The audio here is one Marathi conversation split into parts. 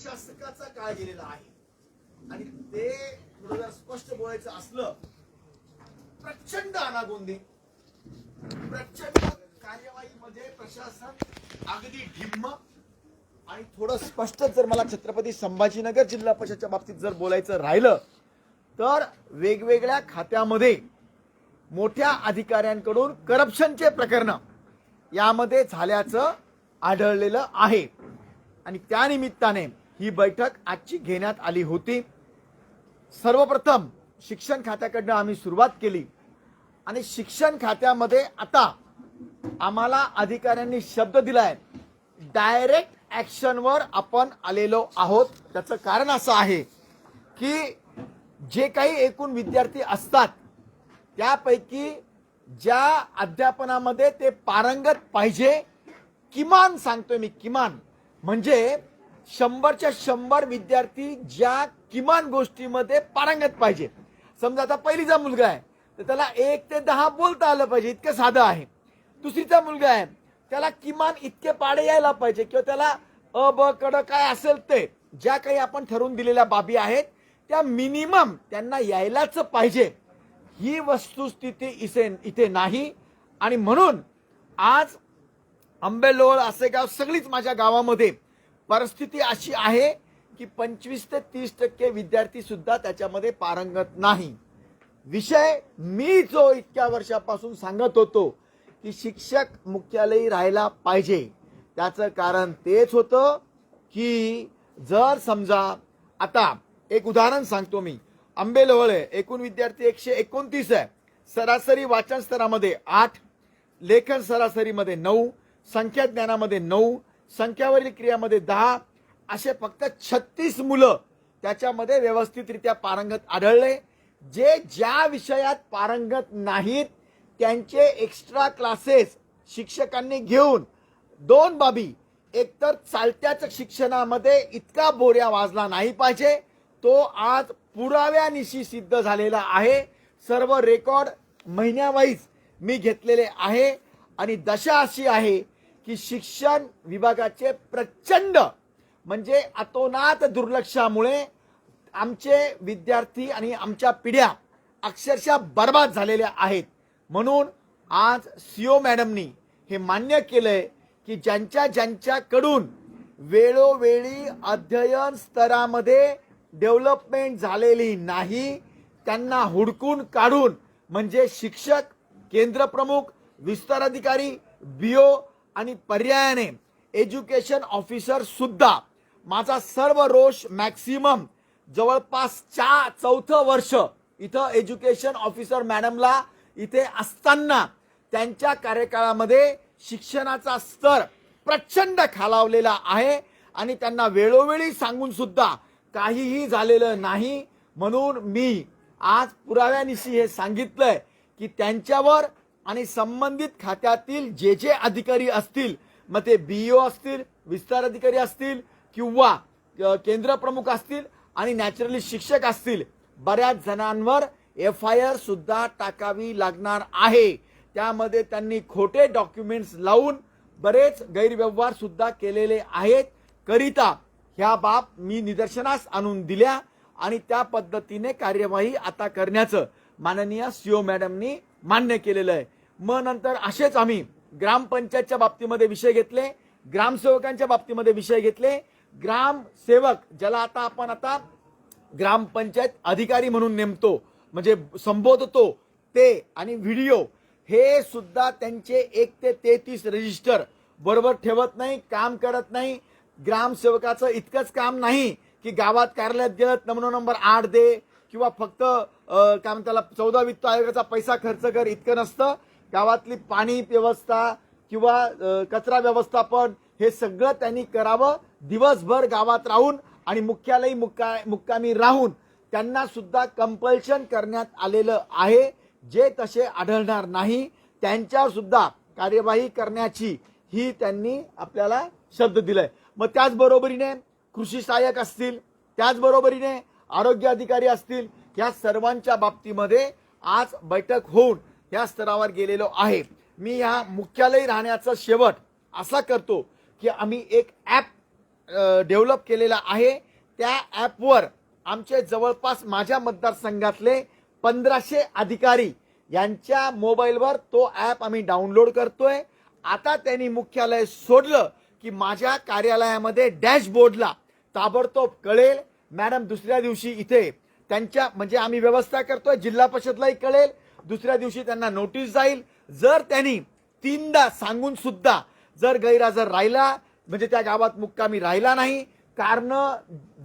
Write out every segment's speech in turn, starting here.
प्रशासकाचा काळ गेलेला आहे आणि ते थोडं जर स्पष्ट बोलायचं असलं, प्रचंड अनागोंदी, प्रचंड कार्यवाहीमध्ये प्रशासन अगदी ढिम्म. आणि थोडं स्पष्ट जर मला छत्रपती संभाजीनगर जिल्हा परिषदेच्या बाबतीत जर बोलायचं राहिलं तर वेगवेगळ्या खात्यामध्ये मोठ्या अधिकाऱ्यांकडून करप्शनचे प्रकरण यामध्ये झाल्याचं आढळलेलं आहे आणि त्या निमित्ताने ही बैठक आजची घेण्यात आली होती. सर्वप्रथम शिक्षण खात्याकडनं आम्ही सुरुवात केली आणि शिक्षण खात्यामध्ये आता आम्हाला अधिकाऱ्यांनी शब्द दिलाय, डायरेक्ट ऍक्शनवर आपण आलेलो आहोत. त्याचं कारण असं आहे की जे काही एकूण विद्यार्थी असतात त्यापैकी ज्या अध्यापनामध्ये ते पारंगत पाहिजे, किमान सांगतोय मी, किमान म्हणजे 100च्या 100 विद्यार्थी ज्या किमान गोष्टीमध्ये पारंगत पाहिजे. समजा आता पहिलीचा मुलगा आहे तर त्याला 1 ते 10 बोलता आलं पाहिजे, इतकं साधं आहे. दुसरीचा मुलगा आहे त्याला किमान इतके पाडे यायला पाहिजे किंवा त्याला अ ब कड काय असेल ते ज्या काही आपण ठरवून दिलेल्या बाबी आहेत त्या मिनिमम त्यांना यायलाच पाहिजे. ही वस्तुस्थिती इथे नाही आणि म्हणून आज आंबेलोळ, आसेगाव, सगळीच माझ्या गावामध्ये परिस्थिती अशी आहे की 25 ते 30% विद्यार्थी सुद्धा त्याच्यामध्ये पारंगत नाही. विषय मी जो इतक्या वर्षापासून सांगत होतो की शिक्षक मुख्यालयी राहायला पाहिजे, त्याचं कारण तेच होतं की जर समजा आता एक उदाहरण सांगतो मी, आंबेलोळ एकूण विद्यार्थी 129 आहे, सरासरी वाचन स्तरामध्ये 8, लेखन सरासरीमध्ये 9, संख्या ज्ञानामध्ये 9, संख्यावरील क्रियामध्ये 10, असे फक्त 36 मुलं त्याच्यामध्ये व्यवस्थितरित्या पारंगत आढळले. जे ज्या विषयात पारंगत नाहीत त्यांचे एक्स्ट्रा क्लासेस शिक्षकांनी घेऊन 2 बाबी, एकतर चालत्याच शिक्षणामध्ये इतका बोऱ्या वाजला नाही पाहिजे, तो आज पुराव्यानिशी सिद्ध झालेला आहे. सर्व रेकॉर्ड महिन्यावाईज मी घेतलेले आहे आणि दशा अशी आहे की शिक्षण विभागाचे प्रचंड म्हणजे अतोनात दुर्लक्षामुळे आमचे विद्यार्थी आणि आमच्या पिढ्या अक्षरशः बर्बाद झालेल्या आहेत. म्हणून आज सीओ मॅडमनी हे मान्य केलंय की ज्यांच्याकडून वेळोवेळी अध्ययन स्तरामध्ये डेव्हलपमेंट झालेली नाही त्यांना हुडकून काढून, म्हणजे शिक्षक, केंद्रप्रमुख, विस्तार अधिकारी, बीओ आणि पर्यायाने एज्युकेशन ऑफिसर सुद्धा, माझा सर्व रोष मॅक्सिमम जवळपास 4थं वर्ष इथं एज्युकेशन ऑफिसर मॅडमला इथे असताना त्यांच्या कार्यकाळामध्ये शिक्षणाचा स्तर प्रचंड खालावलेला आहे आणि त्यांना वेळोवेळी सांगून सुद्धा काहीही झालेलं नाही. म्हणून मी आज पुराव्यानिशी हे सांगितलंय की त्यांच्यावर आणि संबंधित खात्यातील जे अधिकारी असतील, मग ते बीईओ असतील, विस्तार अधिकारी असतील किंवा केंद्र प्रमुख असतील आणि नॅचरली शिक्षक असतील, बऱ्याच जणांवर FIR सुद्धा टाकावी लागणार आहे. त्यामध्ये त्यांनी खोटे डॉक्युमेंट्स लावून बरेच गैरव्यवहार सुद्धा केलेले आहेत. करिता ह्या बाब मी निदर्शनास आणून दिल्या आणि त्या पद्धतीने कार्यवाही आता करण्याचं माननीय सीओ मॅडमनी मान्य केलेलं आहे. मग नंतर असेच आम्ही ग्रामपंचायतच्या बाबतीमध्ये विषय घेतले, ग्रामसेवकांच्या बाबतीमध्ये विषय घेतले. ग्रामसेवक ज्याला आपण आता ग्रामपंचायत अधिकारी म्हणून नेमतो, म्हणजे संबोधतो ते, आणि व्हिडिओ हे सुद्धा त्यांचे 1 ते 33 रजिस्टर बरोबर ठेवत नाही, काम करत नाही. ग्रामसेवकाचं इतकंच काम नाही की गावात कार्यालयात गेलं नमुना नंबर 8 दे किंवा फक्त काय म्हणतात 14 वित्त आयोगाचा पैसा खर्च कर, इतकं नसतं. गावातली पाणी व्यवस्था किंवा कचरा व्यवस्थापन हे सगळं त्यांनी करावं. दिवसभर गावात राहून आणि मुख्यालयी मुक्कामी राहून त्यांना सुद्धा कंपल्शन करण्यात आलेलं आहे. जे तसे आढळणार नाही त्यांच्यावर सुद्धा कार्यवाही करण्याची ही त्यांनी आपल्याला शब्द दिलाय. मग त्याचबरोबरीने कृषी सहाय्यक असतील, त्याचबरोबरीने आरोग्य अधिकारी असतील, या सर्वांच्या बाबतीमध्ये आज बैठक होऊन या स्तरावर गेलेलो आहे. मी या मुख्यालयी राहण्याचा शेवट असा करतो की आम्ही एक ॲप डेव्हलप केलेला आहे त्या ॲपवर आमचे जवळपास माझ्या मतदारसंघातले 1500 अधिकारी यांच्या मोबाईलवर तो ॲप आम्ही डाउनलोड करतोय। आता त्यांनी मुख्यालय सोडलं की माझ्या कार्यालयामध्ये डॅशबोर्डला ताबडतोब कळेल। मॅडम दुसऱ्या दिवशी इथे त्यांच्या म्हणजे आम्ही व्यवस्था करतोय, जिल्हा परिषदलाही कळेल, दुसऱ्या दिवशी त्यांना नोटीस जाईल। जर त्यांनी 3दा सांगून सुद्धा जर गैरहजर राहिला म्हणजे त्या गावात मुक्कामी राहिला नाही, कारण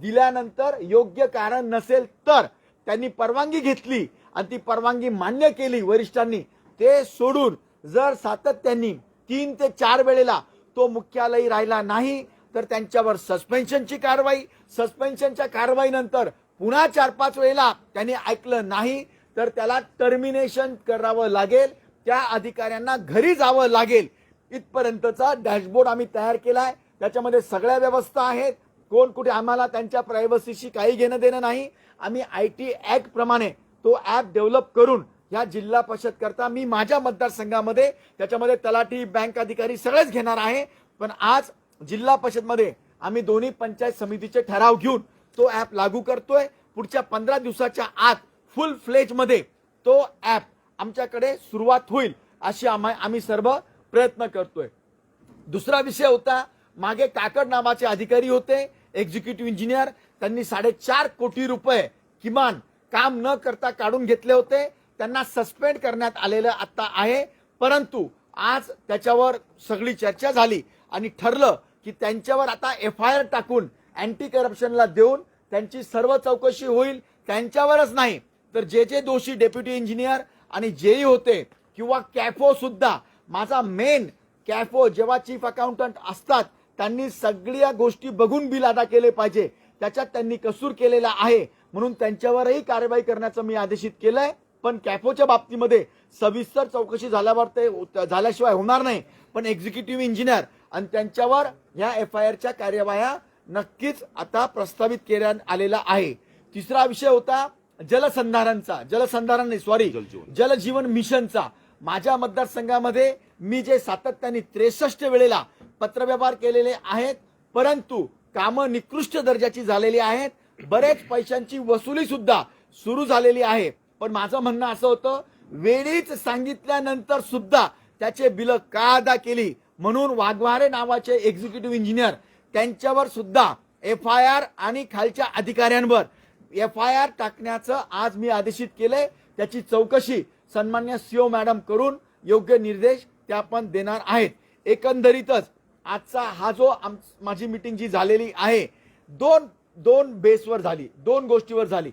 दिल्यानंतर योग्य कारण नसेल तर त्यांनी परवानगी घेतली आणि ती परवानगी मान्य केली वरिष्ठांनी, ते सोडून जर सातत्याने 3 ते 4 वेळेला तो मुख्यालयी राहिला नाही तर त्यांच्यावर सस्पेन्शनची कारवाई, सस्पेन्शनच्या कारवाईनंतर पुन्हा 4-5 वेळेला त्यांनी ऐकलं नाही तर त्याला टर्मिनेशन करावं लागेल, त्या अधिकाऱ्यांना घरी जावं लागेल। इथपर्यंतचा डॅशबोर्ड आम्ही तयार केलाय, त्याच्यामध्ये सगळ्या व्यवस्था आहेत। कोण कुठे आम्हाला त्यांच्या प्रायव्हसीशी काही घेणं देणं नाही। आम्ही IT ऍक्ट प्रमाणे तो ॲप डेव्हलप करून या जिल्हा परिषद करता मी माझ्या मतदारसंघामध्ये त्याच्यामध्ये तलाठी, बँक अधिकारी सगळेच घेणार आहे। पण आज जिल्हा परिषदमध्ये आम्ही दोन्ही पंचायत समितीचे ठराव घेऊन तो ॲप लागू करतोय। पुढच्या 15 दिवसाच्या आत फुल फ्लेज मध्ये तो ॲप आमच्याकडे सुरुवात होईल अशी आम्ही सर्व प्रयत्न करतोय। दुसरा विषय होता, मागे काकड नावाचे अधिकारी होते, एक्झिक्युटिव्ह इंजिनियर, त्यांनी 4.5 कोटी रुपये किमान काम न करता काढून घेतले होते, त्यांना सस्पेंड करण्यात आलेलं आता आहे। परंतु आज त्याच्यावर सगळी चर्चा झाली आणि ठरलं की त्यांच्यावर आता FIR टाकून अँटी करप्शनला देऊन त्यांची सर्व चौकशी होईल। त्यांच्यावरच नाही तर जे दोषी डेप्युटी इंजिनियर आणि जेई होते किंवा कॅफो सुद्धा, माझा मेन कॅफो जेव्हा चीफ अकाउंटंट असतात त्यांनी सगळ्या गोष्टी बघून बिल अदा केले पाहिजे, त्याच्यात त्यांनी कसूर केलेला आहे म्हणून त्यांच्यावरही कारवाई करण्याचं मी आदेशित केलंय। पण कॅफोच्या बाबतीमध्ये सविस्तर चौकशी झाल्यावर ते झाल्याशिवाय होणार नाही, पण एक्झिक्युटिव्ह इंजिनियर आणि त्यांच्यावर या FIRच्या कार्यवाह्या नक्कीच आता प्रस्तावित करण्यात आलेला आहे। तिसरा विषय होता जलजीवन मिशनचा। माझ्या मतदारसंघामध्ये मी जे सातत्याने 63 वेळेला पत्रव्यवहार केलेले आहेत, परंतु कामं निकृष्ट दर्जाची झालेली आहेत, बरेच पैशांची वसुली सुद्धा सुरू झालेली आहे। पण माझं म्हणणं असं होतं, वेळीच सांगितल्यानंतर सुद्धा त्याचे बिल का अदा केली, म्हणून वाघमारे नावाचे एक्झिक्युटिव्ह इंजिनियर त्यांच्यावर सुद्धा FIR आणि खालच्या अधिकाऱ्यांवर FIR टाकण्याचं आज मी आदेशित केलंय। त्याची चौकशी सन्मान्य CO मॅडम करून योग्य निर्देश त्या पण देणार आहेत। एकंदरीतच आजचा हा जो माझी मीटिंग जी झालेली आहे, दोन बेसवर झाली, 2 गोष्टीवर झाली।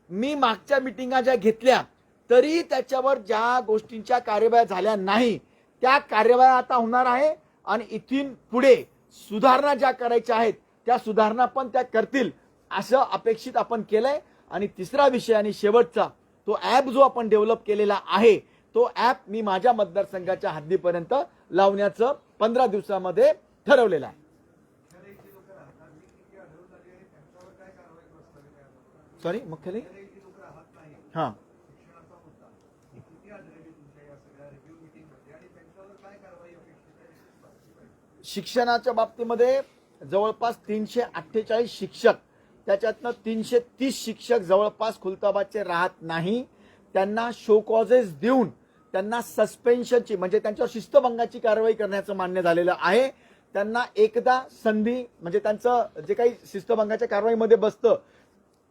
मी मागच्या मीटिंगा ज्या घेतल्या तरी त्याच्यावर ज्या गोष्टींच्या कार्यवाह्या झाल्या नाही त्या कार्यवाह्या आता होणार आहे आणि इथून पुढे सुधारणा ज्या करायच्या आहेत त्या सुधारणा पण त्या करतील असं अपेक्षित आपण केलंय। आणि तिसरा विषय आणि शेवटचा, तो ॲप जो आपण डेव्हलप केलेला आहे तो ॲप मी माझ्या मतदारसंघाच्या हद्दीपर्यंत लावण्याचं 15 दिवसामध्ये ठरवलेलं आहे। सॉरी मुख्यालय हां शिक्षणाच्या बाबतीमध्ये जवळपास 348 शिक्षक, त्याच्यातनं 330 शिक्षक जवळपास खुलताबादचे राहत नाही, त्यांना शो कॉजेस देऊन त्यांना सस्पेन्शनची म्हणजे त्यांच्यावर शिस्तभंगाची कारवाई करण्याचं मान्य झालेलं आहे। त्यांना एकदा संधी म्हणजे त्यांचं जे काही शिस्तभंगाच्या कारवाईमध्ये बसतं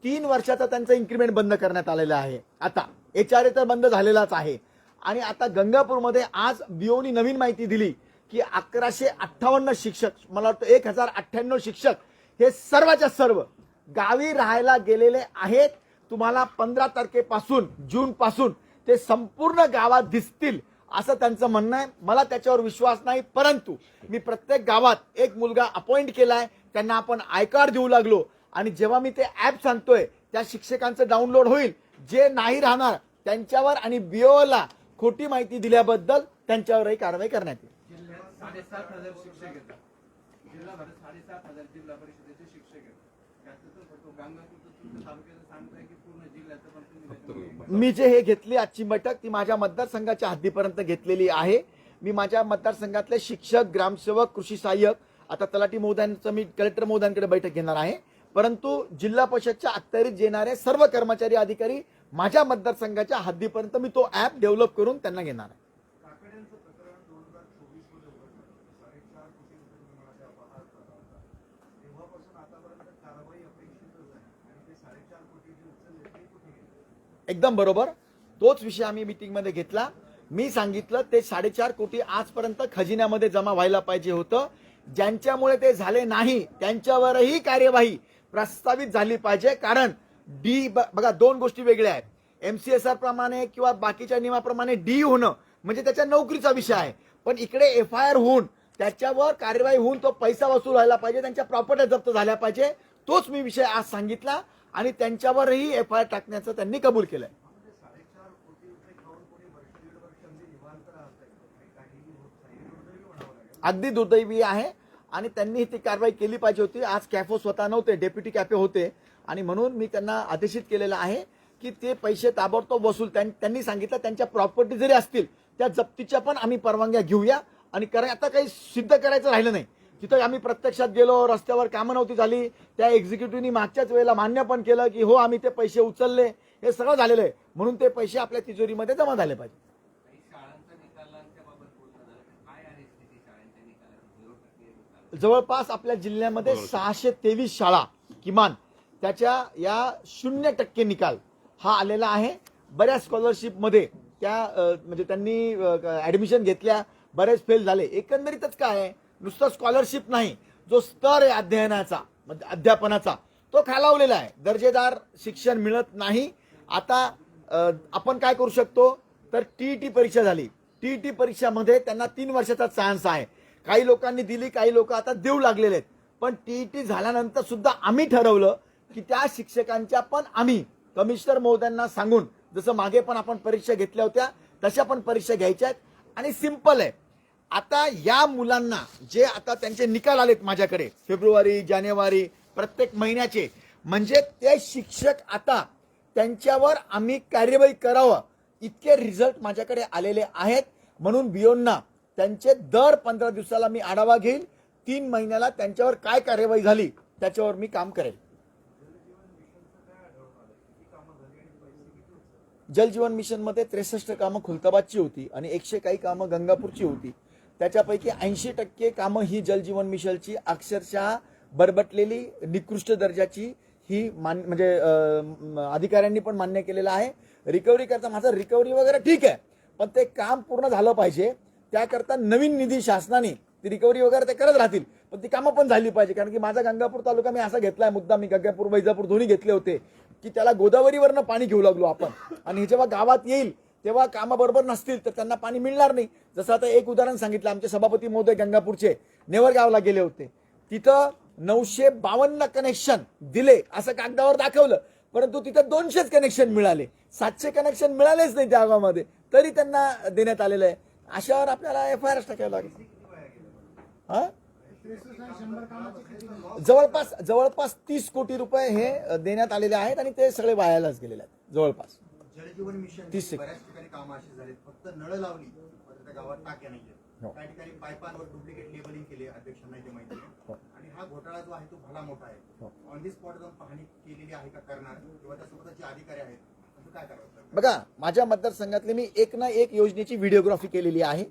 3 वर्षाचा त्यांचा इन्क्रिमेंट बंद करण्यात आलेला आहे। आता HRA तर बंद झालेलाच आहे आणि आता गंगापूरमध्ये आज BOनी नवीन माहिती दिली की 1158 शिक्षक, मला वाटतं 1098 शिक्षक हे सर्वच्या सर्व गावी राहायला गेलेले आहेत। तुम्हाला 15 तारखेपासून जून पासून ते संपूर्ण गावात दिसतील असं त्यांचं म्हणणं आहे। मला त्याच्यावर विश्वास नाही, परंतु मी प्रत्येक गावात एक मुलगा अपॉइंट केलाय, त्यांना आपण आय कार्ड देऊ लागलो आणि जेव्हा मी ते ॲप सांगतोय त्या शिक्षकांचं डाउनलोड होईल, जे नाही राहणार त्यांच्यावर आणि BOला खोटी माहिती दिल्याबद्दल त्यांच्यावरही कारवाई करण्यात येईल। 7,500 शिक्षक येतात जिल्हाभरात, 7,500 जिल्हा परिषदेचे शिक्षक येतात। तालुक्याचं सांगताय की पूर्ण जिल्ह्याचं पण मी जे हे घेतली आजची बैठक ती माझ्या मतदारसंघाच्या हद्दीपर्यंत घेतलेली आहे। मी माझ्या मतदारसंघातले शिक्षक, ग्रामसेवक, कृषी सहाय्यक आता तलाठी महोदयांचं मी कलेक्टर महोदयांकडे बैठक घेणार आहे, परंतु जिल्हा परिषदच्या अखत्यारीत येणारे सर्व कर्मचारी अधिकारी माझ्या मतदारसंघाच्या हद्दीपर्यंत मी तो ऍप डेव्हलप करून त्यांना घेणार आहे. काकड्यांचं प्रकरण 2024 मध्ये उघडलं. 4.5 कोटी रुपये तुम्हाला त्या अपहार झाला होता. तेव्हापासून आतापर्यंत कारवाई अपेक्षितच आहे आणि ते 4.5 कोटी जे उचलले ते कुठे गेले? एकदम बरोबर, तोच विषय आम्ही मीटिंगमध्ये घेतला. मी सांगितलं ते 4.5 कोटी आजपर्यंत खजिन्यामध्ये जमा व्हायला पाहिजे होतं. ज्यांच्यामुळे ते झाले नाही त्यांच्यावरही कार्यवाही प्रस्तावित झाली पाहिजे. कारण बघा, दोन गोष्टी वेगळ्या आहेत. MCSR प्रमाणे किंवा बाकीच्या नियमाप्रमाणे डी होणं म्हणजे त्याच्या नोकरीचा विषय आहे, पण इकडे FIR होऊन त्याच्यावर कार्यवाही होऊन तो पैसा वसूल व्हायला पाहिजे, त्यांच्या प्रॉपर्टी जप्त झाल्या पाहिजे. तोच मी विषय आज सांगितला आणि त्यांच्यावरही FIR टाकण्याचं त्यांनी कबूल केलंय. 4.5 कोटी रुपये खाऊन कोणी वर्ष दीड वर्ष अगदी निवांत राहत आहे, काहीही होत नाही, हे दुर्दैवी म्हणावं लागेल. अगदी दुर्दैवी आहे आणि त्यांनी ती कारवाई केली पाहिजे होती. आज कॅफो स्वतः नव्हते, डेप्युटी कॅफे होते आणि म्हणून मी त्यांना आदेशित केलेलं आहे की ते पैसे ताबडतोब वसूल त्यांनी सांगितलं त्यांच्या प्रॉपर्टी जरी असतील त्या जप्तीच्या पण आम्ही परवानग्या घेऊया. आणि कारण आता काही सिद्ध करायचं राहिलं नाही. तिथं आम्ही प्रत्यक्षात गेलो, रस्त्यावर कामं नव्हती झाली, त्या एक्झिक्युटिव्हनी मागच्याच वेळेला मान्य पण केलं की हो आम्ही ते पैसे उचलले, हे सगळं झालेलं आहे. म्हणून ते पैसे आपल्या तिजोरीमध्ये जमा झाले पाहिजे. शाळांच्या निकालांच्या बाबत बोलणं झालं तर काय आहे स्थिती शाळांच्या निकालाची? 0% निकाल. जवळपास आपल्या जिल्ह्यामध्ये 623 शाळा किमान त्याच्या या 0% निकाल हा आलेला आहे. बऱ्याच स्कॉलरशिपमध्ये त्या म्हणजे त्यांनी ऍडमिशन घेतल्या, बरेच फेल झाले. एकंदरीतच काय आहे, नुसतं स्कॉलरशिप नाही, जो स्तर आहे अध्ययनाचा म्हणजे अध्यापनाचा तो खालावलेला आहे. दर्जेदार शिक्षण मिळत नाही. आता आपण काय करू शकतो तर TET परीक्षा झाली. TET परीक्षामध्ये त्यांना 3 वर्षाचा चान्स आहे. काही लोकांनी दिली, काही लोक आता देऊ लागलेले आहेत. पण TET झाल्यानंतर सुद्धा आम्ही ठरवलं की त्या शिक्षकांच्या पण आम्ही कमिशनर महोदयांना सांगून, जसं मागे पण आपण परीक्षा घेतल्या होत्या तशा पण परीक्षा घ्यायच्या आहेत. आणि सिंपल आहे, आता या मुलांना जे आता त्यांचे निकाल आलेत माझ्याकडे फेब्रुवारी जानेवारी प्रत्येक महिन्याचे, म्हणजे ते शिक्षक आता त्यांच्यावर आम्ही कार्यवाही करावं इतके रिझल्ट माझ्याकडे आलेले आहेत. म्हणून बियोंना त्यांचे दर 15 दिवसाला मी आढावा घेईल. 3 महिन्याला त्यांच्यावर काय कार्यवाही झाली त्याच्यावर मी काम करेल. जल जीवन मिशन मध्ये 63 कामं खुलताबादची होती आणि 100 काही कामं गंगापूरची होती. त्याच्यापैकी 80% कामं ही जल जीवन मिशनची अक्षरशः बरबटलेली निकृष्ट दर्जाची ही म्हणजे अधिकाऱ्यांनी पण मान्य केलेलं आहे. रिकव्हरी करता माझं रिकव्हरी वगैरे ठीक आहे, पण ते काम पूर्ण झालं पाहिजे. त्याकरता नवीन निधी शासनाने ती रिकव्हरी वगैरे ते करत राहतील, पण ती कामं पण झाली पाहिजे. कारण की माझा गंगापूर तालुका मी असा घेतलाय मुद्दा, मी गंगापूर वैजापूर दोन्ही घेतले होते की त्याला गोदावरीवरनं पाणी घेऊ लागलो आपण. आणि हे जेव्हा गावात येईल तेव्हा कामं बरोबर नसतील तर त्यांना पाणी मिळणार नाही. जसं आता एक उदाहरण सांगितलं, आमचे सभापती महोदय गंगापूरचे नेवरगावला गेले होते. तिथं 952 कनेक्शन दिले असं कागदावर दाखवलं, परंतु तिथं 200च कनेक्शन मिळाले. 700 कनेक्शन मिळालेच नाही त्या गावामध्ये, तरी त्यांना देण्यात आलेलं आहे. अशावर आपल्याला FIR टाकावं लागेल. हा, जवळपास 30 कोटी रुपये हे देण्यात आलेले आहेत आणि ते सगळे वायालाच गेलेले आहेत. जवळपास जलजीवन मिशन 30 बऱ्याच ठिकाणी कामं अशी झालीत, फक्त नळ लावली मात्र त्या गावात टाक्या नाही. हो. काही ठिकाणी पाईपांवर डुप्लिकेट लेबलिंग केले, अध्यक्षांना ते माहिती आहे. हो. आणि हा घोटाळा जो आहे तो भला मोठा आहे. हो. ऑन दी स्पॉट जाऊन पाहणी केलेली आहे का करणार, किंवा त्यासोबतच जे अधिकारी आहेत असं काय करावं? बघा, माझ्या मतदारसंघातली मी एक ना एक योजनेची व्हिडिओग्राफी केलेली आहे,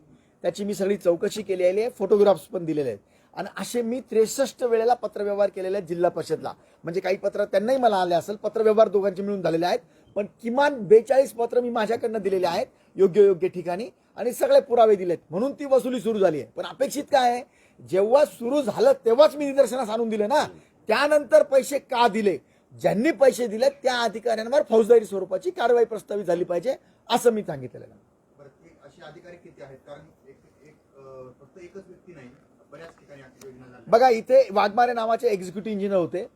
त्याची मी सगळी चौकशी केलेली आहे, फोटोग्राफ्स पण दिलेले आहेत. आणि असे मी 63 वेळेला पत्रव्यवहार केलेले आहेत जिल्हा परिषदला. म्हणजे काही पत्र त्यांनाही मला आले असेल, पत्रव्यवहार दोघांचे मिळून झालेले आहेत. पण किमान 42 पत्र मी माझ्याकडनं दिलेले आहेत योग्य ठिकाणी आणि सगळे पुरावे दिलेत. म्हणून ती वसुली सुरू झाली आहे. पण अपेक्षित काय आहे, जेव्हा सुरू झालं तेव्हाच मी निदर्शनास आणून दिले ना. त्यानंतर पैसे का दिले, ज्यांनी पैसे दिले त्या अधिकाऱ्यांवर फौजदारी स्वरूपाची कारवाई प्रस्तावित झाली पाहिजे असं मी सांगितलेलं आहे. बरं, असे अधिकारी किती आहेत? कारण फक्त एकच व्यक्ती नाही, बऱ्याच ठिकाणी अशी योजना झाली. बघा, इथे वाघमारे नावाचे एक्झिक्युटिव्ह इंजिनियर होते,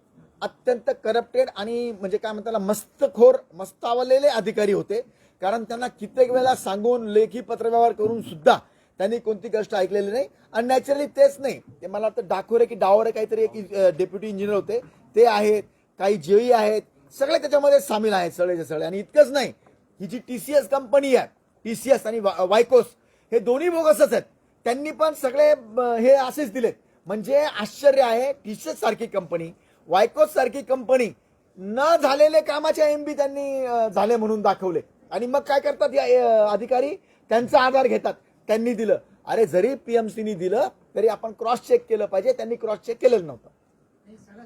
अत्यंत करप्टेड आणि म्हणजे काय म्हणतात मस्तावलेले अधिकारी होते. कारण त्यांना कित्येक वेळा सांगून लेखी पत्रव्यवहार करून सुद्धा त्यांनी कोणती गोष्ट ऐकलेली नाही. आणि नॅचरली तेच नाही, ते मला वाटतं डाकोरे की डावरे काहीतरी एक डेप्युटी इंजिनियर होते, ते आहेत, काही जेई आहेत, सगळे त्याच्यामध्ये सामील आहेत सगळेचे सगळे. आणि इतकंच नाही, ही जी TCS कंपनी आहे, TCS आणि वायकोस हे दोन्ही बोगसच आहेत. त्यांनी पण सगळे हे असेच दिलेत. म्हणजे आश्चर्य आहे, टीचर्स सारखी कंपनी, वायकोस सारखी कंपनी न झालेले कामाचे MB त्यांनी झाले म्हणून दाखवले. आणि मग काय करतात या अधिकारी, त्यांचा आधार घेतात, त्यांनी दिलं. अरे जरी PMCनी दिलं तरी आपण क्रॉस चेक केलं पाहिजे, त्यांनी क्रॉस चेक केलेलं नव्हतं.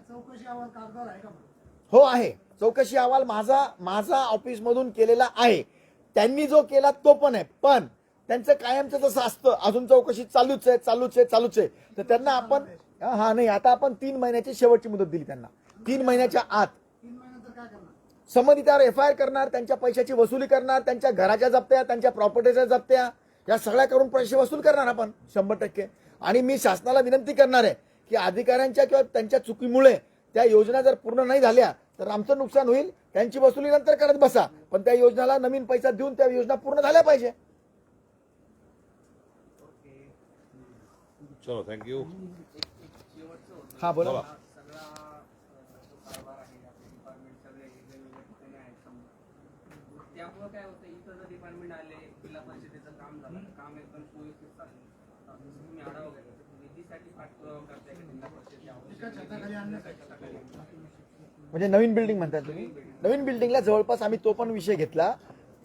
चौकशी अहवाल कागदावर आहे का? हो आहे, चौकशी अहवाल माझा ऑफिस मधून केलेला आहे. त्यांनी जो केला तो पण आहे, पण त्यांचं कायमचं जसं असतं अजून चौकशी चालूच आहे. तर त्यांना आपण नाही, आता आपण 3 महिन्याची शेवटची मुदत दिली त्यांना. 3 महिन्याच्या आत 3 महिन्यानंतर काय करणार? संबंधितावर FIR करणार, त्यांच्या पैशाची वसुली करणार, त्यांच्या घराच्या जप्त्या, त्यांच्या प्रॉपर्टीच्या जप्त्या, या सगळ्या करून पैसे वसूल करणार आपण 100%. आणि मी शासनाला विनंती करणार आहे की अधिकाऱ्यांच्या किंवा त्यांच्या चुकीमुळे त्या योजना जर पूर्ण नाही झाल्या तर आमचं नुकसान होईल. त्यांची वसुली नंतर करत बसा, पण त्या योजनाला नवीन पैसा देऊन त्या योजना पूर्ण झाल्या पाहिजे. चलो थँक्यू. शेवटचं होतं. हा बोला. बोला. सगळा जो कारभार आहे आपले डिपार्टमेंट सगळे वेगवेगळ्या ठिकाणी आहेत समजा. त्यामुळं काय होतं, इथं जर डिपार्टमेंट आले, जिल्हा परिषदेचं काम झालं, काम एकदम सुव्यवस्थित चाललं, जसं तुम्ही आढावा घेता, निधीसाठी पाठपुरावा करताय का जिल्हा परिषदेच्या एका छताखाली आणण्यासाठी. म्हणजे नवीन बिल्डिंग म्हणतात तुम्ही. नवीन बिल्डिंगला जवळपास आम्ही तो पण विषय घेतला.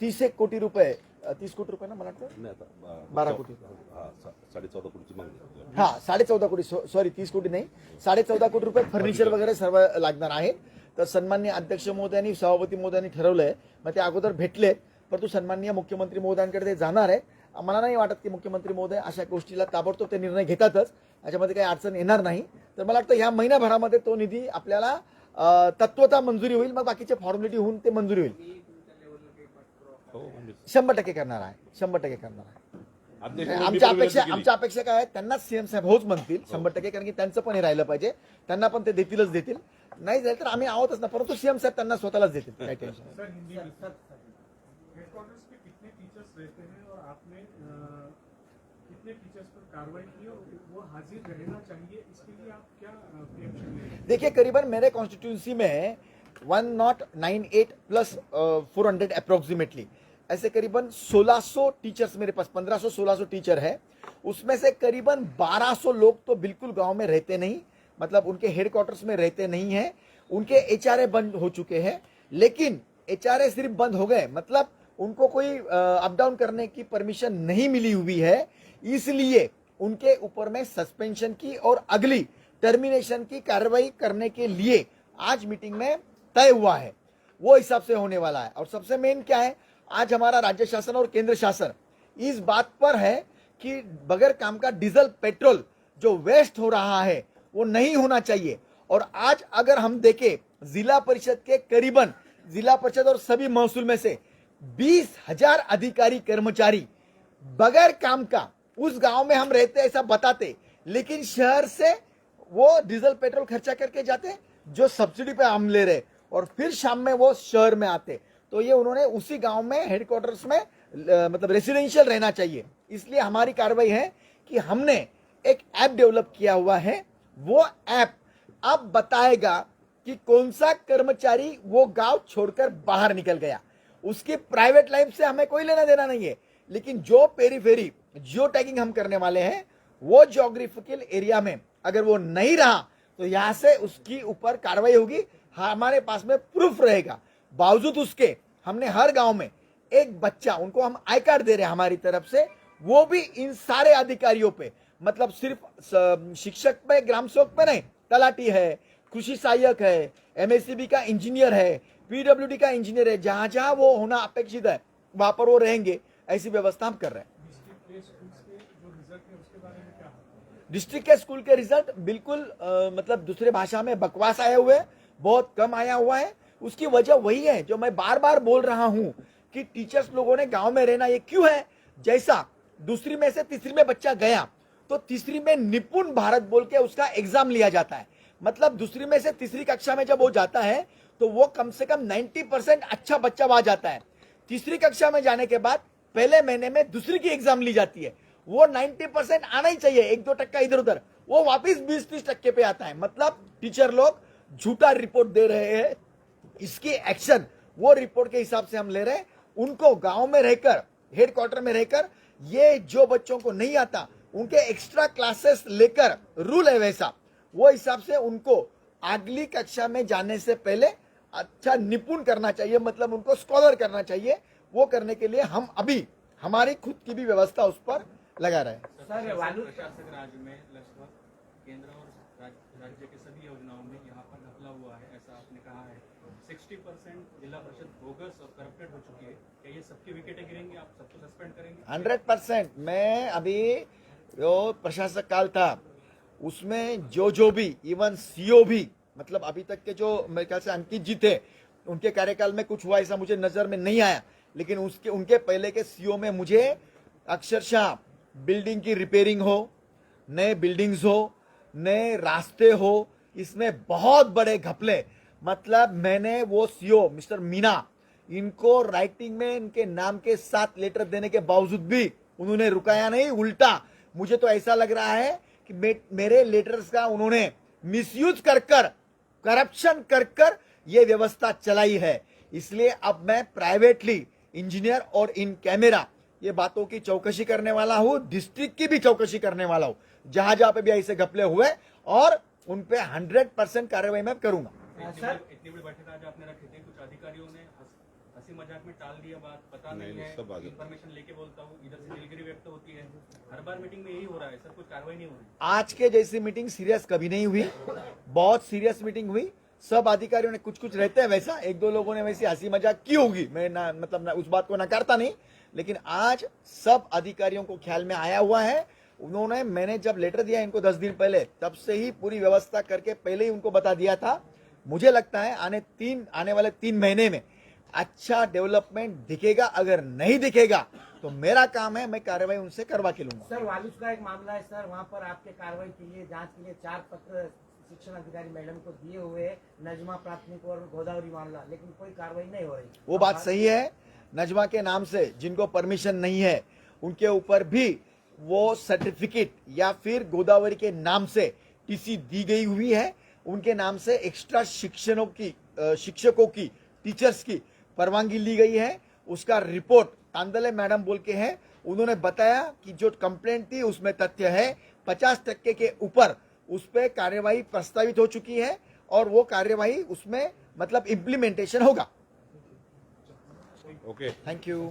30 कोटी रुपये, 30 कोटी रुपये ना मला वाटतं, नाही आता 12 कोटी. हा 14.5 कोटीची मागणी. हा 14.5 कोटी, सॉरी 30 कोटी नाही, 14.5 कोटी रुपये फर्निचर वगैरे सर्व लागणार आहेत. तर सन्माननीय अध्यक्ष महोदयांनी, सभापती महोदयांनी ठरवलंय. मग ते अगोदर भेटलेत, परंतु सन्माननीय मुख्यमंत्री महोदयांकडे ते जाणार आहे. मला नाही वाटत की मुख्यमंत्री महोदय अशा गोष्टीला ताबडतोब ते निर्णय घेतातच, याच्यामध्ये काही अडचण येणार नाही. तर मला वाटतं ह्या महिनाभरामध्ये तो निधी आपल्याला तत्वता मंजुरी होईल, मग बाकीचे फॉर्मॅलिटी होऊन ते मंजुरी होईल. मी तुमच्या लेवलला काही पाठपुरावा हो म्हणजे 100% करणार आहे, 100% करणार आहे. अध्यक्ष आमच्या अपेक्षा काय आहे, त्यांनाच CM साहेब होच म्हणतील 100%, कारण की त्यांचं पण हे राहिलं पाहिजे. त्यांना पण ते देतील. नाही झालं तर आम्ही आहोतच ना, परंतु CM साहेब त्यांना स्वतःलाच देतील, काही टेन्शन नाही. सर हिंदी में हेडक्वार्टर्स पे कितने टीचर्स रहते हैं और आपने कितने टीचर्स पर कार्रवाई की और वो हाजिर रहना चाहिए, इसके लिए आप क्या प्रिएम्पशन ले रहे हैं? देखिए करीबन मेरे कॉन्स्टिट्यूंसी में 1098 प्लस 400 अप्रोक्सीमेटली, ऐसे करीबन 1600 टीचर्स मेरे पास, 1500-1600 टीचर है. उसमें से करीबन 1200 लोग तो बिल्कुल गांव में रहते नहीं, मतलब उनके हेडक्वार्टर्स में रहते नहीं हैं. उनके HRA बंद हो चुके हैं, लेकिन HRA सिर्फ बंद हो गए, मतलब उनको कोई अप डाउन करने की परमिशन नहीं मिली हुई है. इसलिए उनके ऊपर में सस्पेंशन की और अगली टर्मिनेशन की कार्रवाई करने के लिए आज मीटिंग में तय हुआ है, वो हिसाब से होने वाला है. और सबसे मेन क्या है, आज हमारा राज्य शासन और केंद्र शासन इस बात पर है कि बगैर काम का डीजल पेट्रोल जो वेस्ट हो रहा है वो नहीं होना चाहिए. और आज अगर हम देखें, जिला परिषद के करीबन, जिला परिषद और सभी महसूल में से 20,000 अधिकारी कर्मचारी बगैर काम का उस गांव में हम रहते ऐसा बताते, लेकिन शहर से वो डीजल पेट्रोल खर्चा करके जाते जो सब्सिडी पे हम ले रहे, और फिर शाम में वो शहर में आते. तो ये उन्होंने उसी गांव में हेडक्वार्टर्स में मतलब रेसिडेंशियल रहना चाहिए. इसलिए हमारी कार्रवाई है कि हमने एक ऐप डेवलप किया हुआ है. वो ऐप अब बताएगा कि कौन सा कर्मचारी वो गांव छोड़कर बाहर निकल गया. उसकी प्राइवेट लाइफ से हमें कोई लेना देना नहीं है, लेकिन जो पेरीफेरी जियो टैगिंग हम करने वाले हैं, वो ज्योग्राफिकल एरिया में अगर वो नहीं रहा तो यहां से उसकी ऊपर कार्रवाई होगी. हमारे पास में प्रूफ रहेगा. बावजूद उसके हमने हर गांव में एक बच्चा, उनको हम आई कार्ड दे रहे हैं हमारी तरफ से, वो भी इन सारे अधिकारियों पे, मतलब सिर्फ शिक्षक पे, ग्राम सेवक पे नहीं, तलाटी है, कृषि सहायक है, MSCB का इंजीनियर है, PWD का इंजीनियर है, जहां जहां वो होना अपेक्षित है वहां पर वो रहेंगे. ऐसी व्यवस्था हम कर रहे हैं. डिस्ट्रिक्ट के स्कूल के रिजल्ट बिल्कुल मतलब दूसरे भाषा में बकवास आए हुए, बहुत कम आया हुआ है. उसकी वजह वही है जो मैं बार बार बोल रहा हूं कि टीचर्स लोगों ने गांव में रहना, ये क्यों है, जैसा दूसरी में से तीसरी में बच्चा गया तो तीसरी में निपुण भारत बोल के उसका एग्जाम लिया जाता है. मतलब दूसरी में से तीसरी कक्षा में जब वो जाता है तो वो कम से कम 90% अच्छा बच्चा वहां जाता है. तीसरी कक्षा में जाने के बाद पहले महीने में दूसरी की एग्जाम ली जाती है. वो 90% आना ही चाहिए, 1-2% इधर उधर, वो वापिस 20-30% पे आता है. मतलब टीचर लोग झूठा रिपोर्ट दे रहे हैं. इसकी एक्शन वो रिपोर्ट के हिसाब से हम ले रहे हैं. उनको गांव में रहकर, हेडक्वार्टर में रहकर, ये जो बच्चों को नहीं आता उनके एक्स्ट्रा क्लासेस लेकर, रूल है वैसा, वो हिसाब से उनको अगली कक्षा में जाने से पहले अच्छा निपुण करना चाहिए, मतलब उनको स्कॉलर करना चाहिए। वो करने के लिए हम अभी हमारी खुद की भी व्यवस्था उस पर लगा रहे हैं। सर वालू प्रशासक राज में लगभग केंद्र और राज्य के सभी योजनाओं में यहाँ पर घपला हुआ है, ऐसा आपने कहा है। 60% जिला परिषद बोगस और करप्टेड हो चुकी है। क्या ये सबकी विकेटें गिरेंगी? आप सबको सस्पेंड करेंगे? 100%। मैं अभी जो प्रशासक काल था उसमें जो भी इवन सीओ भी, मतलब अभी तक के जो मेरे ख्याल से अंकित जी थे, उनके कार्यकाल में कुछ हुआ ऐसा मुझे नजर में नहीं आया, लेकिन उनके पहले के सीओ में मुझे अक्षरशः बिल्डिंग की रिपेयरिंग हो, नए बिल्डिंग्स हो, नए रास्ते हो, इसमें बहुत बड़े घपले, मतलब मैंने वो सीओ मिस्टर मीना, इनको राइटिंग में इनके नाम के साथ लेटर देने के बावजूद भी उन्होंने रुकाया नहीं, उल्टा मुझे तो ऐसा लग रहा है कि मेरे लेटर्स का उन्होंने मिसयूज कर करप्शन कर ये व्यवस्था चलाई है। इसलिए अब मैं प्राइवेटली इंजीनियर और इन कैमरा ये बातों की चौकसी करने वाला हूं, डिस्ट्रिक्ट की भी चौकसी करने वाला हूं, जहां जहां पे भी ऐसे घपले हुए, और उन पे 100% कार्रवाई मैं करूंगा। इतनी बड़ी बैठक आज आपने रखी थी, कुछ अधिकारियों ने हंसी मजाक में टाल दिया बात, पता नहीं है, सब आगे। इन्फॉर्मेशन लेके बोलता हूँ, इधर से दिलगिरी व्यक्त होती है। हर बार मीटिंग में यही हो रहा है सर, कुछ कार्रवाई नहीं हो रही। आज के जैसी मीटिंग सीरियस कभी नहीं हुई, बहुत सीरियस मीटिंग हुई। सब अधिकारियों ने कुछ रहते हैं वैसा, एक दो लोगों ने वैसी हंसी मजाक की होगी, मैं उस बात को नकारता नहीं, लेकिन आज सब अधिकारियों को ख्याल में आया हुआ है। उन्होंने, मैंने जब लेटर दिया इनको 10 दिन पहले, तब से ही पूरी व्यवस्था करके पहले ही उनको बता दिया था। मुझे लगता है आने वाले 3 महीने में अच्छा डेवलपमेंट दिखेगा। अगर नहीं दिखेगा तो मेरा काम है, मैं कार्रवाई उनसे करवा के लूंगा। सर वालूस का एक मामला है सर, वहाँ पर आपके कार्रवाई के लिए, जांच के लिए 4 पत्र शिक्षण अधिकारी मैडम को दिए हुए हैं, नजमा प्राथमिक और गोदावरी मामला, लेकिन कोई कार्रवाई नहीं हो रही। वो बात सही है, नजमा के नाम से जिनको परमिशन नहीं है उनके ऊपर भी वो सर्टिफिकेट या फिर गोदावरी के नाम से टीसी दी गई हुई है, उनके नाम से एक्स्ट्रा शिक्षकों की टीचर्स की परवानगी ली गई है। उसका रिपोर्ट तांदले मैडम बोल के है, उन्होंने बताया कि जो कंप्लेंट थी उसमें तथ्य है, 50% के ऊपर उस पर कार्यवाही प्रस्तावित हो चुकी है, और वो कार्यवाही उसमें मतलब इम्प्लीमेंटेशन होगा। ओके। Thank you.